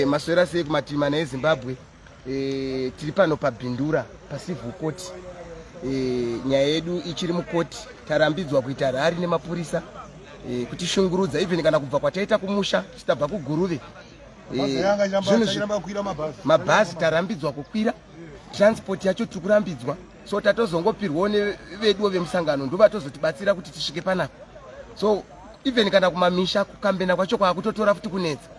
maswera sei kumativi mana eZimbabwe. Tiri pano paBindura paCivil Court. Nyaya yedu ichiri mukoti, tarambidzwa kuita rari nemapurisa kutishungurudza even kana kubva kwataita kumusha titabva kuGuruve. Mabhazi tarambidzwa kukwira, transport yacho tikurambidzwa, so tatozongopirwawo neveduwo vemusangano ndo vatozotibatsira kuti tisvike panapa. So even kana kumamisha kukambena kwacho kwakutotora futi kunetsa.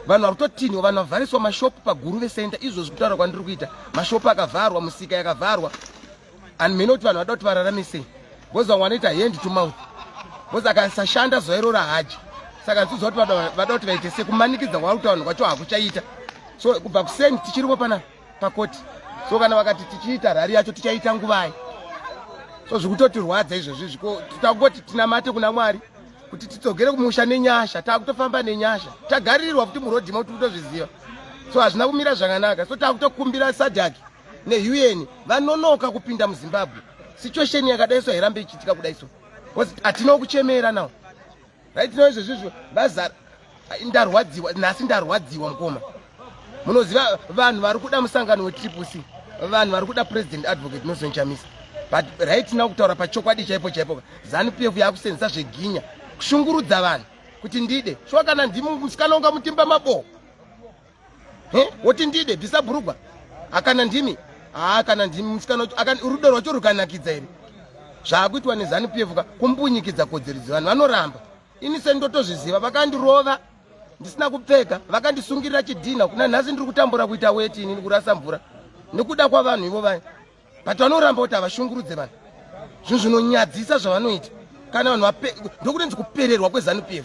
Vanhu vari kutotinhwa, vanhu vavhariswa mashopu paGuruve Center. Izvozvi kutaura kwandiri kuita, mashopu akavharwa, musika yakavharwa, and mene kuti vanhu vada kuti vararame sei, because vamwe vanoita hand to mouth, because akasashanda zuva iroro haji. Saka nzvizwa kuti vada kuti vaite sekumanikidza kwakuita vanhu kwacho hakuchaita. So kubva kuseni tichiripo pana pakoti, so kana vakati tichiita rari yacho tichaita nguvai. So zvikutotirwadza izvozvi, titangoti tinamate kuna Mwari kuti tidzokere kumusha nenyasha. Takutofamba nenyasha, tagaririrwa kuti murodhima kuti utozviziva, so hazvina kumira zvakanaka. So takutokumbira SADC neUN vanonoka kupinda muZimbabwe. Situation yakadai so hairambe ichiitika kudai so, because hatina kuchemera nawo. Right now izvozvi vazara, ndarwadziwa nhasi, ndarwadziwa mukoma. Munoziva vanhu vari kuda musangano weTCC, vanhu vari kuda President Advocate Nelson Chamisa. But right now kutaura pachokwadi chaipo chaipo, ZANU-PF yakusenzesa zveginya kushungurudza vanhu kuti ndide shwa kana ndimi musikana unga mutimba mabo woti ndide bvisa bhurugwa akana ndimi kana ndimi musikana rudo rwacho rukanakidza ere zvakuitwa neZANU-PF kumbunyikidza kodzero dzevanhu vanoramba. Ini sendotozviziva, vakandirova ndisina kupfeka, vakandisungirira chidhina, kuna nhasi ndiri kutambura kuita weti ini kurasa mvura nekuda kwavanhu ivo vaya. But vanoramba kuti havashungurudze vanhu. Zvinhu zvinonyadzisa zvavanoita kana vanhu ndokuti ndikupererwa kweZANU-PF.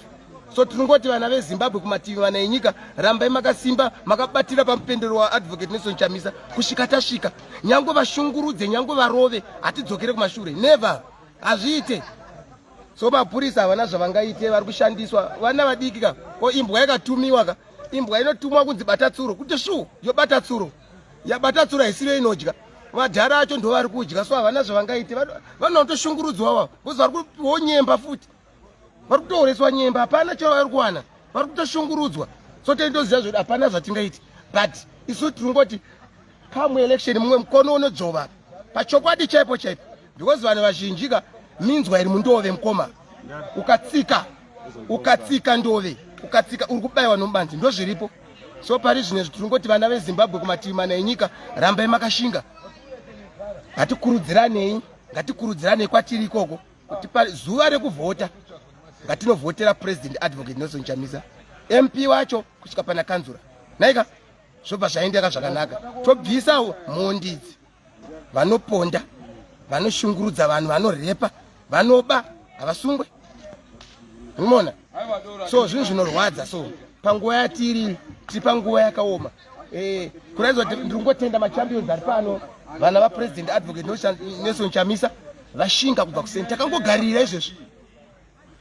So tinongoti vana veZimbabwe kumativi mana enyika, rambai makasimba, makabatira pamupendero waAdvocate Nelson Chamisa kusvika tasvika. Nyange vashungurudze, nyange varove, hatidzokere kumashure, never, hazviite. So mapurisa havana zvavangaite, vari kushandiswa vana vadiki ka. Ko imbwa yakatumiwa ka, imbwa inotumwa kunzi bata tsuro, kuti shu yobata tsuro, yabata tsuro haisiro inodya. Madhara acho ndo vari kudya, so havana zvavangaite. Vanotoshungurudzwa wavo, because vari kupiwawo nyemba futi, vari kutohoreswa nyemba, hapana chero vari kuwana, vari kutoshungurudzwa. So tendoziva zvokuti hapana zvatingaiti, but isu tirongoti pamwe election mumwe mukono unodzova pachokwadi chaipo chaipo, because vanhu vazhinji ka minzwa iri mundove mukoma, ukatsika ndove, ukatsika uri kubayiwa nomubanzi, ndo zviripo. So pari zvinezvi tirongoti vana veZimbabwe kumativi mana enyika, rambai makashinga. Ngatikurudziranei kwatiri ikoko kuti zuva rekuvhota ngatinovhotera President Advocate Nelson Chamisa, MP wacho kusvika pana kanzura naika, zvobva zvaendeka zvakanaka. Tobvisa mondidzi vanoponda, vanoshungurudza vanhu, vanorepa, vanoba, havasungwe. Unoona? So zvinhu zvinorwadza. So panguva yatiri panguva yakaoma. Kuraidzwa kuti ndingotenda machampions ari pano, vana vaPresident Advocate Nelson Chamisa vashinga kubva kuseni. Takangogarira izvezvi,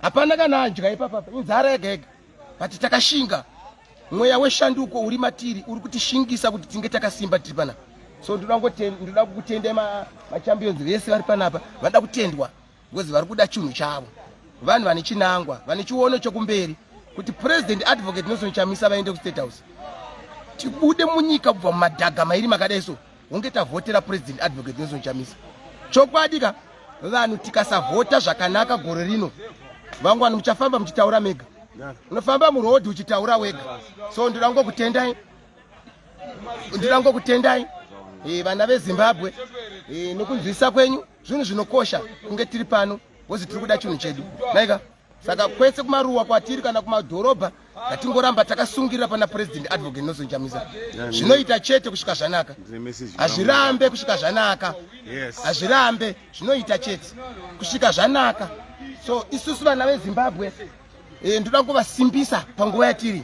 hapana kana adya ipapapa, inzara yega yega, but takashinga. Mweya weshanduko uri matiri, uri kutishingisa kuti tinge takasimba tiri panapa. So ndoda kutenda machampions vese vari panapa, vanoda kutendwa because vari kuda chinhu chavo. Vanhu vane chinangwa, vane chiono chokumberi kuti President Advocate Nelson Chamisa vaende kuState House. Tibude munyika kubva mumadhaga mairi makadai so, hunge tavhotera President Advocate Nelson Chamisa. Chokwadi ka, vanhu tikasavhota zvakanaka gore rino, vangwani muchafamba muchitaura mega, unofamba murodhi uchitaura wega. So ndirango kutendai vana veZimbabwe, nekunzwisa kwenyu zvinhu zvinokosha kunge tiri pano, because tiri kuda chinhu chedu naika. Saka kwese kumaruwa kwatiri kana kumadhorobha, ngatingoramba takasungirira pana President Advocate Nelson Chamisa. Zvinoita chete kusvika zvanaka, hazvirambe kusvika zvanaka, hazvirambe, zvinoita chete kusvika zvanaka. So isusu vana veZimbabwe ndoda kuvasimbisa panguva yatiri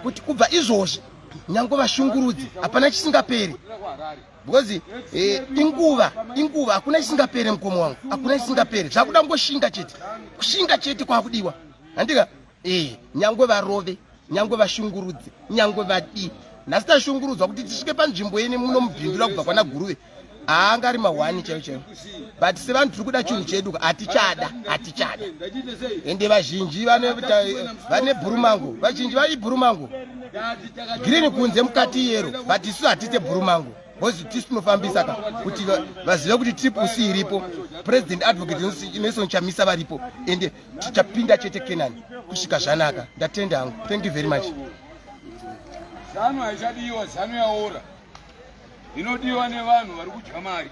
kuti kubva izvozvi nyange vashungurudzi hapana chisingaperi, because inguva hakuna chisingaperi mukomo wangu, hakuna chisingaperi. Zvakuda ngoshinga chete, kushinga chete kwakudiwa handika. Nyange varove, nyange vashungurudzi, nyange vadi, nhasi tashungurudzwa kuti tisvike panzvimbo yene muno muBindura kubva kwana Guruve. angari mahwani chaicho but se vanhu tiri kuda chinhu chedu hatichada ende vazhinji vane bhurumango vazhinji vai bhurumango green kunze mukati yero but isu hatite bhurumango because tisu tinofambisa kuti vazive kuti triple C iripo president advocate Nelson Chamisa varipo ende tichapinda chete Kenani kusvika zvanaka ndatenda hangu. Thank you very much. Zano haishadiwa, zano yaora inodiwa nevanhu vari kudya mari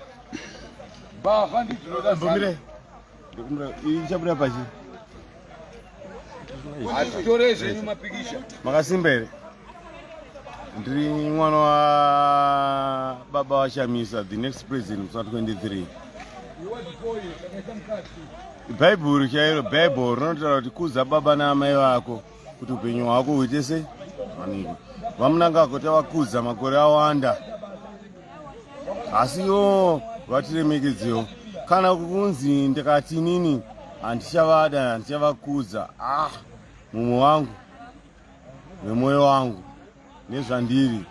mbavha ndidzinoda zano ichabuda pachi hatitore zvenyu mapikisha makasimba here. Ndiri mwana wa baba waChamisa, the next president wa 23. Bhaibhuri chairo, Bhaibhuri rinotaura kuti kuza baba naamai vako kuti upenyu hwako huite sei. Vamunanga kuti vakuza makore awanda. Asiwo vatiremekedzewo. Kana kunzi ndikati nini handichavada handichavakuza. Mumwe wangu nemoyo wangu nezvandiri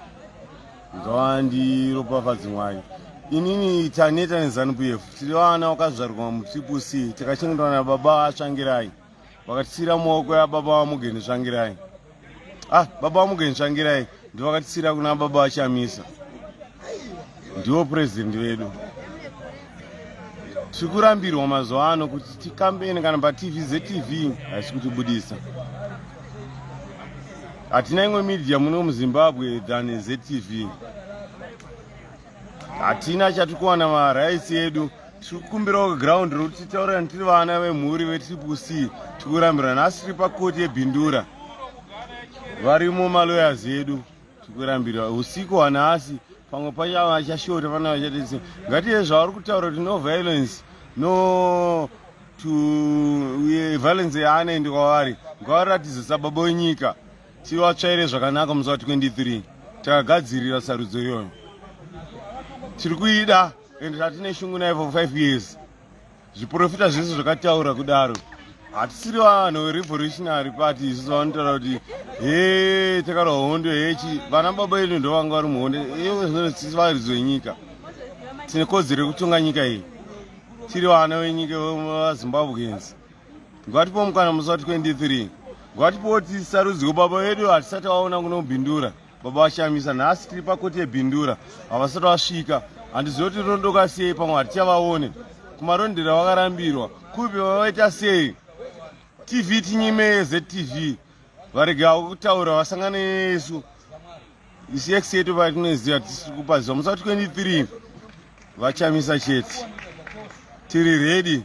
ngavandiropafadze Mwari. Inini taneta neZANU-PF tiri vana vakazvarwa mutriple C takachengetwa nababa atsvangirai vakatisira mumaoko yababa vaMugeni Tsvangirai. Baba vaMugeni Tsvangirai ndivakatisira kuna baba vaChamisa, ndivo president vedu. Tiri kurambirwa mazuva ano kuti tikambeni kana paTV ZTV haisi kutibudisa. Hatina imwe media muno muZimbabwe than ZTV. Hatina chatikuwana marights edu. Tiri kukumbirawo ground rokuti titaurira tiri vana vemhuri vetriple C tikurambira. Nhasi tiri pakoti yeBindura varimo malawyers edu tikurambira usiku hwanhasi pamwe pachava vachashota vana vachatese ngatiye zvavari kutaura kuti no violence no to violence yaanoenda kwavari ngavaratidze sababa wenyika tivatsvaire zvakanaka musi wa23 takagadzirira sarudzo iyoyo. Tiri kuida ende hatine shungu nayo for 5 years. Zviprofita zvese zvakataura kudaro. Hatisiri vanhu verevolutionary party isusu vanotaura kuti takarwa hondo hechi vana baba vedu ndo vanga vari muhondo iyo sisi varidzo yenyika. Tine kodzero yekutonga nyika iyi. Tiri vana venyika vaZimbabweans. Ngatipo mukana musi wa23. Ngatipoti sarudzo baba vedu hatisati vaona kuno Bindura. Baba vaChamisa nhasi tiri pakoti yeBindura havasati vasvika. Handizivi kuti rondoka sei pamwe hatichavaone. Kumarondera vakarambirwa kupi vavaita sei. TV tinyime ZTV varega kutaura vasangane nesu. Isi ex yetu vatinoziva tisiri kupaziva musi wa23 vaChamisa chete. Tiri ready.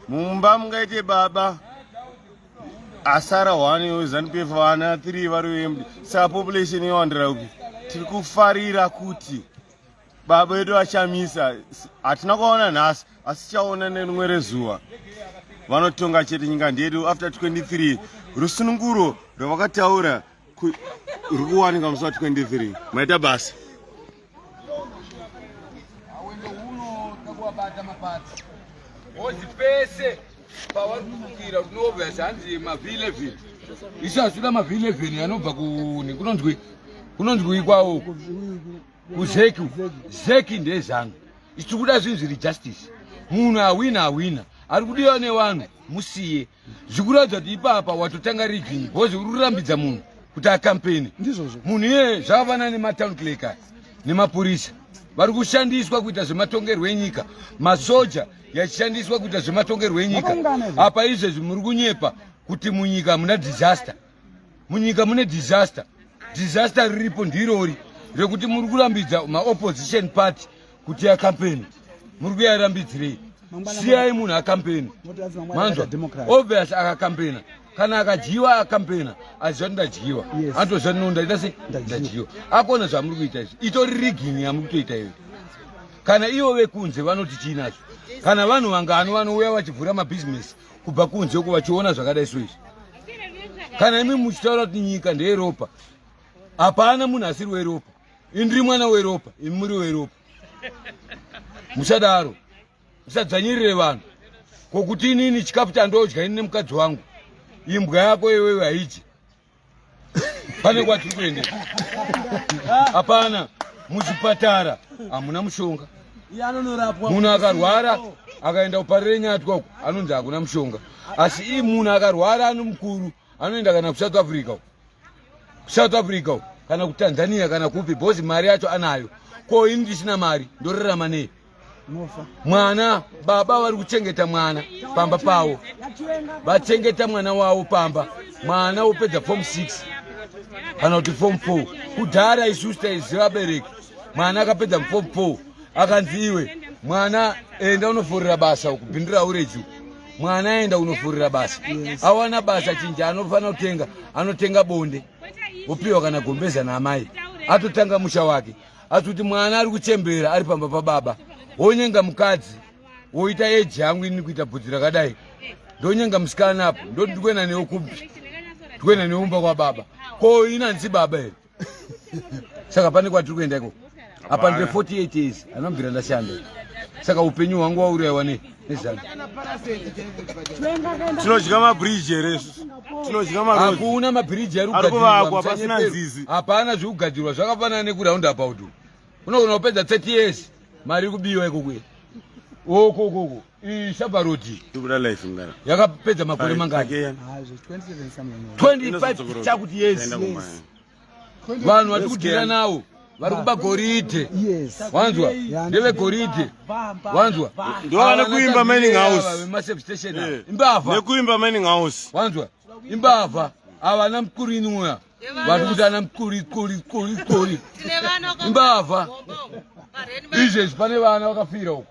Mumba mungaite baba asara 1 weZANU-PF vana 3 vari vemdi saka population yewandira upi. Tiri kufarira kuti baba vedu vaChamisa hatina kuona nhasi asi tichaona nerimwe rezuva vanotonga chete nyika ndedu after 23. Rusununguro rwavakataura ruri kuwanika musi wa23. Maita basa ozi pese pavari kufukira kunovha zvanzi mavhi11 isu hazvida mavhi11 anobva kuni kunonzwi kwawo kuzeki ndezano. Isu tiri kuda zvinhu zviri justice. Munhu hawina ari kudiwa nevanhu musiye. Zvikuratidza kuti ipapa watotanga rigging because uri kurambidza munhu kuti akampeni. Munhu iye zvakafana nematown clerk nemapurisa vari kushandiswa kuita zvematongerwo enyika. Masoja yachishandiswa kuita zvematongerwo enyika. Apa izvezvi muri kunyepa kuti munyika muna disaster. Munyika mune disaster. Disaster riripo ndirori rekuti muri kurambidza maopposition party kuti akampeni. Muri kuyarambidzirei? Siyai munhu akampeni. Manzwa obvious akakampena kana akadyiwa akampena aziva kuti ndadyiwa anotozva ndaita sei ndadyiwa akona zvamuri kuita izvi. Itori rigging yamuri kutoita iyo. Kana ivo vekunze vanoti chiinazvo. Kana vanhu vangano vanouya vachivhura mabhizinesi kubva kunze uko vachiona zvakadai so izvi. Kana imi muchitaura kuti nyika ndeyeropa hapana munhu asiri weropa. Indiri mwana weropa imi muri weropa. Musadaro. Musadzanyirire vanhu kokuti inini chikafu chandodya ini nemukadzi wangu imbwa yako iwewe haidyi. Pane kwatiri kuendera. Hapana. Muchipatara hamuna mushonga. Munhu akarwara akaenda kuparire nyatwa anonzi hakuna mushonga. Asi munhu akarwara ano mukuru anoenda kana kuSouth Africa. South Africa kana kuTanzania kana kupi bhozi mari yacho anayo. Ko ini ndisina mari ndorarama nei? Mwana baba vari kuchengeta mwana pamba pawo. Vachengeta mwana wavo pamba. Mwana upedza form 6 kana kuti form 4. Kudhara isusu taiziva abereki. Mwana akapedza form 4 akanzi iwe mwana enda unoforera basa kubhindura ureji. Mwana enda unoforera basa. Awana basa chinji anofana kutenga, anotenga bonde. Upiwa kana gombeza na amai. Atotanga musha wake. Atuti mwana ari kuchembera ari pamba pababa. Onyenga mukadzi. Oita eji yangu ini kuita bvudzi rakadai. Ndonyenga musikana apo. Ndodikwena neokupi. Ndikwena neumba kwa baba. Ko ina nzi baba here. Saka pane kwatiri kuenda iko. Apa ndire 48 years. Anobvira ndashanda. Saka upenyu hwangu wauraiwa nezano. Tinodya mabridge here. Tinodya maroad. Hakuna mabridge ari kugadzirwa pasina nzizi. Hapana zvekugadzirwa zvakafanana neku-round about. Unogona kupedza 30 years. Mari kubiwa iko kuye. Koko. Ishaba roti. Tubura life ngara. Yakapedza makore mangani? 25 chakuti yes. Vanhu vari kudhira nawo. Vari kuba goridhe. Wanzwa? Ndeve goridhe. Wanzwa? Ndovana kuimba mining house. Massive station. Imbavha. Nekuimba mining house. Wanzwa? Imbavha. Avana mkurini uya. Vari kutana mkuri. Imbavha. Izvezvi pane vana vakafira uko.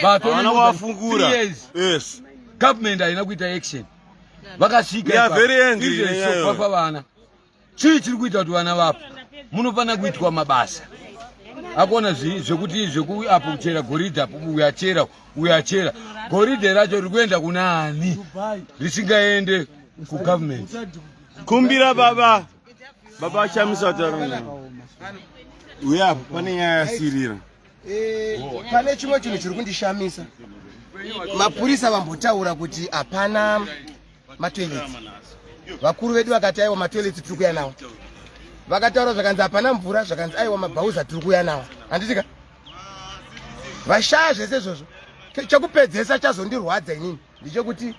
Vana vafungura. Yes. Government haina kuita action. Vakasvika. They are very angry. Vafa vana. Chii chiri kuita kuti vana vapo? Munofana kuitwa mabasa. Akuona zvekuti apo kuchera goridhe apo uyachera. Goridhe racho riri kuenda kuna ani? Risingaende kugovernment. Kumbira baba. Baba achamisa tarunya. Uya pane nyaya yasirira. Pane chimwe chinhu chiri kundishamisa. Mapurisa vambotaura kuti hapana matoilets. Vakuru vedu vakati aiwa matoilets tiri kuya nawo. Vakataura zvakanzi hapana mvura, zvakanzi aiwa mabhauza tiri kuya nawo. Handitika? Vashaya zvese izvozvo. Chekupedzesa chazondirwadza inini ndechekuti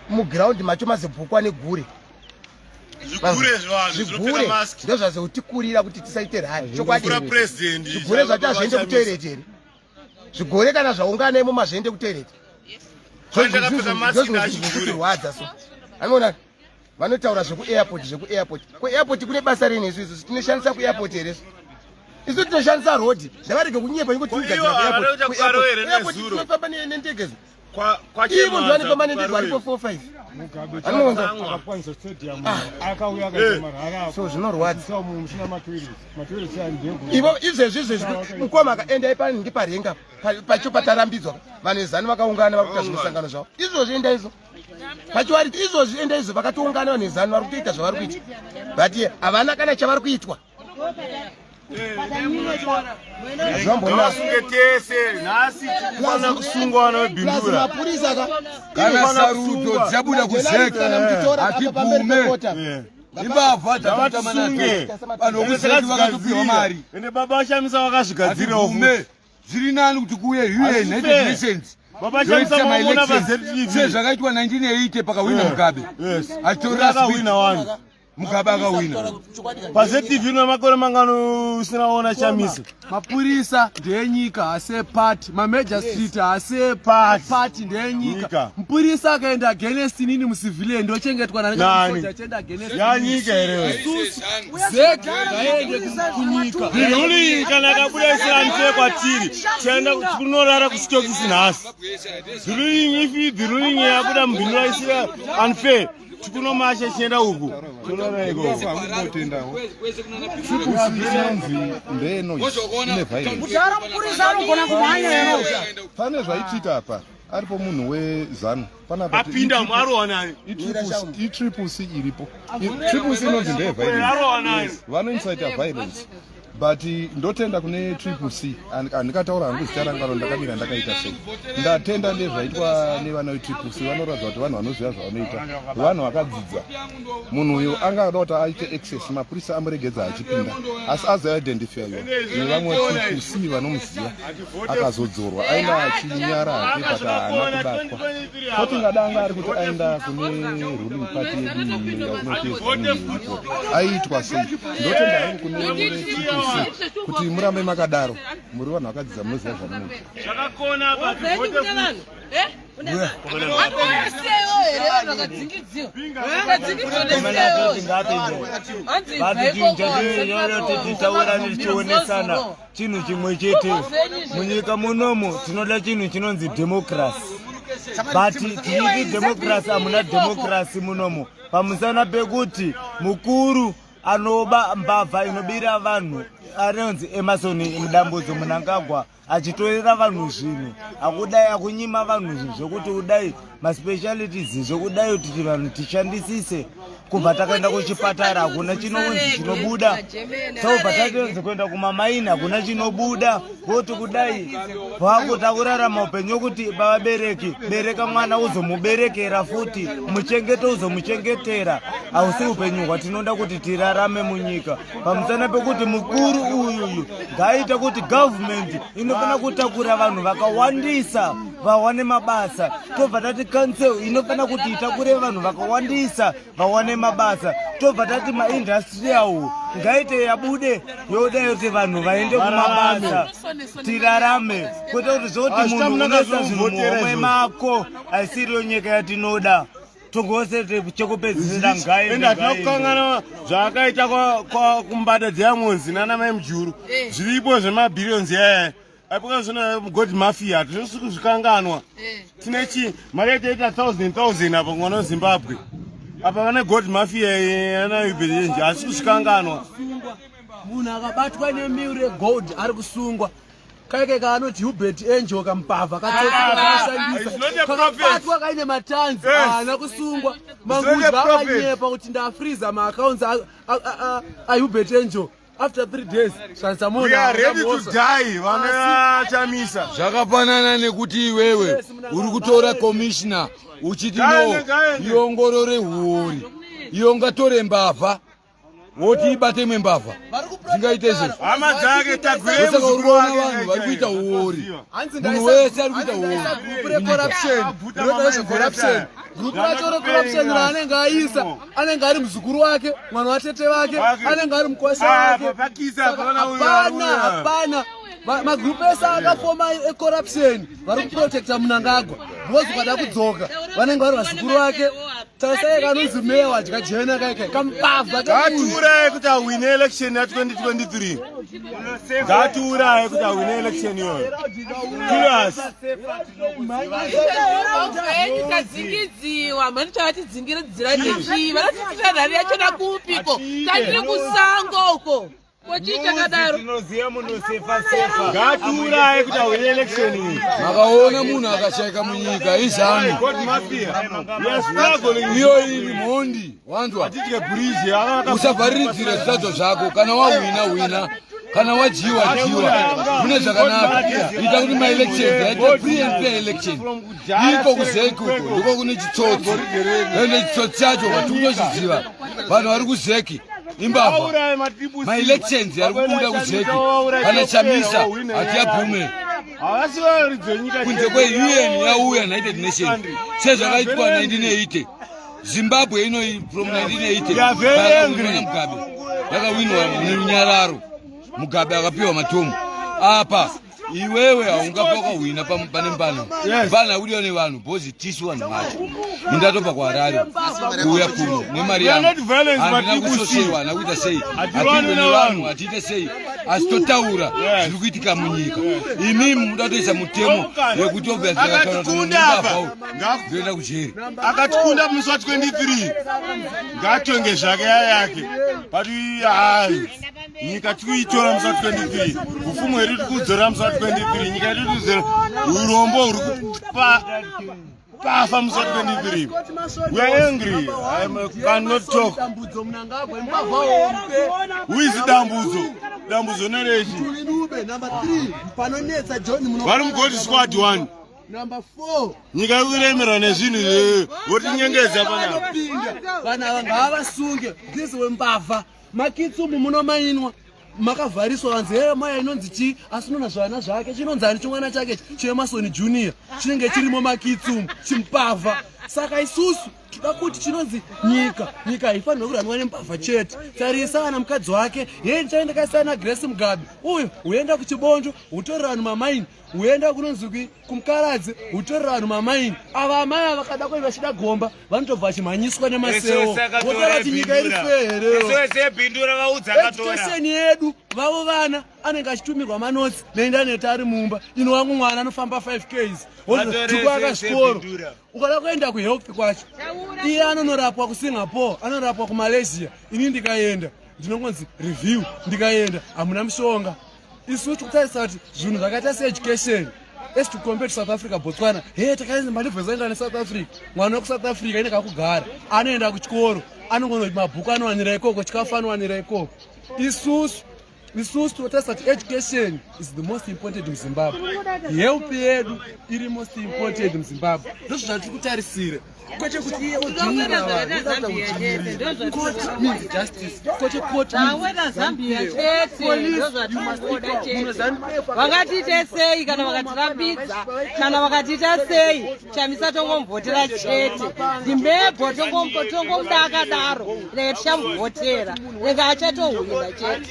muground macho mazebhukwa negure. Zvigure ndo zvazvotikurira kuti tisaite rali. Zvigure zvacho hazviende kutoireti here. Zvigure kana zvaungana imomo hazviende kutoireti. Ndozvinotirwadza so. Anoona vanotaura zvekuairport. Kuairport kune basa rini isu tinoshandisa kuairport here. Isu tinoshandisa road. Ndavarege kunyepa ingoti tigadzira kuairport. Tinofamba nendege. Ivo ndo vanofamba nendege varipo 4-5. So zvinorwadza. Ivo izvezvi mukoma akaenda ipaningi parenga pacho patarambidzwa. Vanhu vezano vakaungana vari kuita zvimusangano zvavo. Izvozvi enda izvo. Pachiwariti izvozvi enda izvo vakatoungana vanhu vezano vari kutoita zvavari kuita. But havana kana chavari kuitwa. Kana sarudzo dzabuda kuzeka atipume imbavha dzatamanate panokuseti vakatopiwa mari ende baba ashamisa vakazvigadzirawo futi zviri nani kuti kuye United Nations baba ashamisa vaona vaZTV zvakaitwa 1980 pakawina Mugabe achitora wina wani Mugabe akawina paZTV ino makore mangano usinaona chamisa. Mapurisa ndenyika ase party major street ase party ndenyika. Mpurisa akaenda against nini musivile ndo chengetwa na soja chenda against ya nyika here. Zeka aende kunyika. Biruli kana kabuda isante kwatiri. Chenda kunorara kusitokisi nasi. Biruli yabuda mbindura isira unfair. Tikuno mashe chenda uku. Tunorego. Ndeno ine virus. Mutara mpurisa anogona kumhanya ero. Pane zvaitika apa. Aripo munhu wezano. Pana apinda mwarowana. Triple C iripo. Triple C inonzi ndeye virus. Vano incite violence. but ndotenda kune triple C andikataura hangu zita rangaro ndakamira ndakaita sei ndatenda nezvaitwa nevana vetriple C vanoratidza kuti vanhu vanoziva zvavanoita vanhu vakadzidza munhu uyu angada kuti aite access mapurisa amuregedza achipinda asi azoidentifyiwa nevamwe triple C vanomuziva akazodzorwa aenda achinyara hake but haana kubatwa so tingada anga ari kuti aenda kune ruling party yedu aitwa sei ndotenda hangu kune triple C kuti murambe makadaro muri vanhu vakadzidza munoziva zvavanoita zvakakona tichionesana chinhu chimwe chete munyika munomu tinoda chinhu chinonzi democracy but tiiti democracy hamuna democracy munomu pamusana pekuti mukuru anoba mbavha inobira vanhu anonzi Emerson mudambudzo Mnangagwa achitorera vanhu zvinhu akudai akunyima vanhu zvinhu zvokuti udai maspecialities zvokudai kuti vanhu tishandisise kubva takaenda kuchipatara hakuna chinonzi chinobuda sobva tatenze kuenda kumamaini hakuna chinobuda kuti kudai vakutararama upenyu kuti vabereki bereka mwana uzomuberekera futi muchengete uzomuchengetera hausi upenyu hwatinoda kuti tirarame munyika pamusana pekuti mukuru uyu ngaaite kuti government inofana kutakura vanhu vakawandisa vawane mabasa tobva tati council inofana kuti itakure vanhu vakawandisa vawane mabasa tobva tati maindustrial ngaite yabude yoda kuti vanhu vaende kumabasa tirarame kwete kuti zvoti munhu unoisa zvinhu muhomwe mako haisiriyo nyika yatinoda tongose chekupedzisira ngaenda tinokangana zvakaita kumbada dzeyamonzi nana mai mujuru zviripo zvemabhirionzi yaya aipoka zvona god mafia tinosi kuzvikanganwa tinechi mari yataita 1000 apa mwana wezimbabwe apa vane god mafia ana ubedenge asi kuzvikanganwa munhu akabatwa nemiure gold ari kusungwa kaike kaanoti Hubert Angel kambavha katsoshandisa kakabatwa kaine matanzi haana kusungwa mangudya akanyepa kuti ndafriza maaccounts aHubert Angel after 3 days we are ready to die vanachamisa zvakafanana nekuti iwewe uri kutora commissioner uchiti no iongorore huori iyo ngatore mbavha woti ibate imwe mbavha zvingaite izvezvo hama dzake tagwire muzukuru wake vanhu vari kuita huori munhu wese ari kuita huori gurupu racho recorruption raanenge aisa anenge ari muzukuru wake mwana watete vake anenge ari mukwasha wake hapana magurupu ese akafoma ecorruption vari kuprotecta Mnangagwa because ukada kudzoka vanenge vari vazukuru vake tasai kanonzi meya wadya jena kaikai kambavha ngatiuraye kuti awine election ya2023 ngatiuraye kuti awine election iyoyo kadzingidziwa mani chavatidzingire dzira nechi vanatitira nhari yachona kupiko tatiri kusango uko ngatiuraye kuti awine election iyi makaona munhu akashaika munyika izani iyo iri mhondi wanzwa usabhariridzire zvitadzo zvako kana wawina kana wajiwa mune zvakanaka ita kuti maelections yaite free and fair election iko kuzeki uko ndiko kune chitsotsi ende chitsotsi chacho vatikutochiziva vanhu vari kuzeki imbavha maelections ari kubuda kuzeki kana chamisa hatiyabvume kunze kweUN yauya United Nations sezvakaitwa 1980 Zimbabwe ino from 1980 Mugabe yakawinwa nerunyararo Mugabe akapiwa matomu apa iwewe haungapa kwahwina pane mbana mbana udiwa nevanhu bhozi tisu vanhu vacho indatopa kwaRarare kuuya kuno nemari yangu handina kusoseiwa handina kuita sei hatindo nevanhu hatiite sei asi totaura zviri kuitika munyika imimi muda kutoisa mutemo wekuti obvioenda kujeri akatikunda musi wa23 ngatonge zvake yake pati hai nyika tikuitora musi wa23 ufumu hwedu tikudzora musi wa23 nyika yedu tikudzora urombo huri kupa pafa musati pendibiripo. We are angry. I cannot talk. Who is Dambuzo? Dambuzo nerechi. Vari mugoti squad 1. Number 4. Nyika yekulemera nezvinhu votinyengedza panapa. Vana ngavasunge this wembavha makitsumu munomainwa makavhariswa vanzi maya inonzi chi asinona zvana zvake chinonzani chimwana chake chemasoni junior chinenge chirimo makitsumu chimbavha saka isusu toda kuti chinonzi nyika haifanirwa kuranwa nembavha chete tarisa ana mukadzi wake yeye ndichaendekasiyana Grace Mugabe uyu huenda kuchibonjo hutorera vanhu mamaini huenda kunonzi kumkaradzi hutorera vanhu mamaini ava amai vakada kwai vachida gomba vanotobva vachimhanyiswa nemaseo votaura kuti nyika iri education yedu vavo vana anenge achitumirwa manotsi neindaneti ari mumba ino wangu mwana anofamba 5 Ks tukuaka zvikoro ukada kuenda kuhealth kwacho iye anonorapwa kuSingapore anorapwa kuMalaysia ini ndikaenda ndinongonzi review ndikaenda hamuna mushonga isusu tikutarisa kuti zvinhu zvakaita seeducation as to compare to South Africa Botswana takaenda madivhezaenda neSouth Africa mwana wekusouth Africa ine kakugara anoenda kuchikoro anongonzi kuti mabhuku anowanira ikoko chikafu anowanira ikoko isusu totarisa kuti education is the most important in Zimbabwe health yedu iri most important in Zimbabwe ndozvo zvatiri kutarisira kwete kuti iye vakatiite sei kana vakatirambidza kana vakatiita sei Chamisa tongomuvhotera chete ndimebho tongomuda akadaro nenge tichamuvhotera nenge achatohwina chete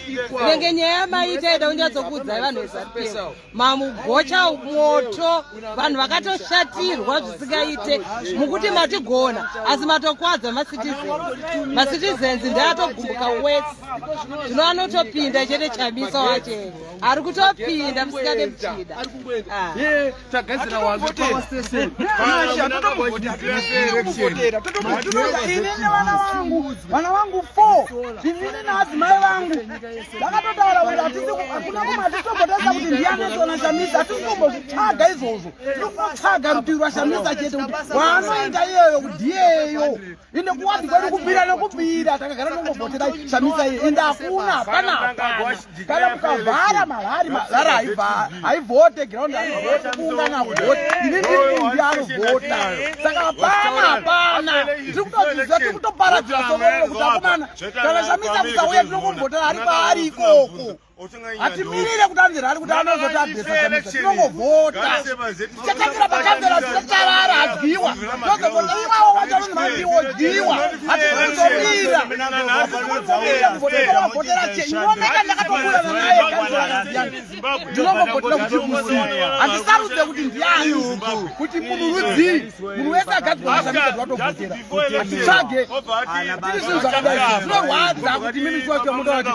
nenge nyaya yamaita ida kunyatsokuudzai vanhu veZANU-PF mamugocha moto vanhu vakatoshatirwa zvisingaite mukuti matigona asi matokwadza macitizens ndeatogumbuka wese zvino anotopinda chete Chamisa wache ari kutopinda musingade muchida tagadzira wangu vana vangu 4 zviviri naadzimai vangu vakatotaura kuti hakuna kumatitombotesa kuti ndianesona Chamisa hatisi kumbozvitsvaga izvozvo tinokutsvaga rutivi rwaChamisa chete kuti waanoita iyeyo ndiyeyo inde kuwadi kwedu kubvira nekubvira takagara tongobhotera Chamisa iye ende hakuna hapana kana mukavhara malari haivhote ground haivhote kuungana vhote inini ndianovhota saka hapana tiri kutodziza tiri kutoparadzira sonorero kuti hakumana kana Chamisa kusauya tinokumbhotera ari paari ikoko hatimirire kuti anzi rari kuti anozoti adhesa Chamisa tinongovhota tichatangira pakamvera tichatarara hadyiwa tozovhota iwawo wachanonzi mandiwo dyiwa hatikutomira vhotera cheioneka ndakatoburana naye ndinongovhotera kuti musi handisarudze kuti ndiani kuti munhu rudzii munhu wese agadzirwa Chamisa twatovhotera hatitsvage tiri zvinhu zvakadai zvinorwadza kuti mimi choke munoti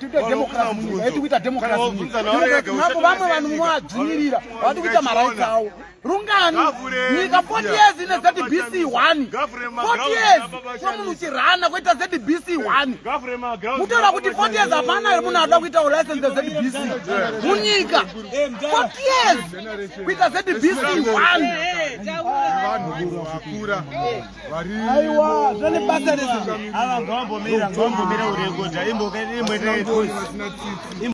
tiite democracy kuita democracy napo vamwe vanhu munoadzvinyirira vati kuita maraitsi avo rungani nyika 40 years ine ZBC 1 40 years munhu uchirana kuita ZBC 1 mutaura kuti 40 years hapana munhu ada kuita license ZBC munyika 40 years kuita ZBC 1 aiwa zvane basa rezvo ava ngavambomira uregodha imboke imwe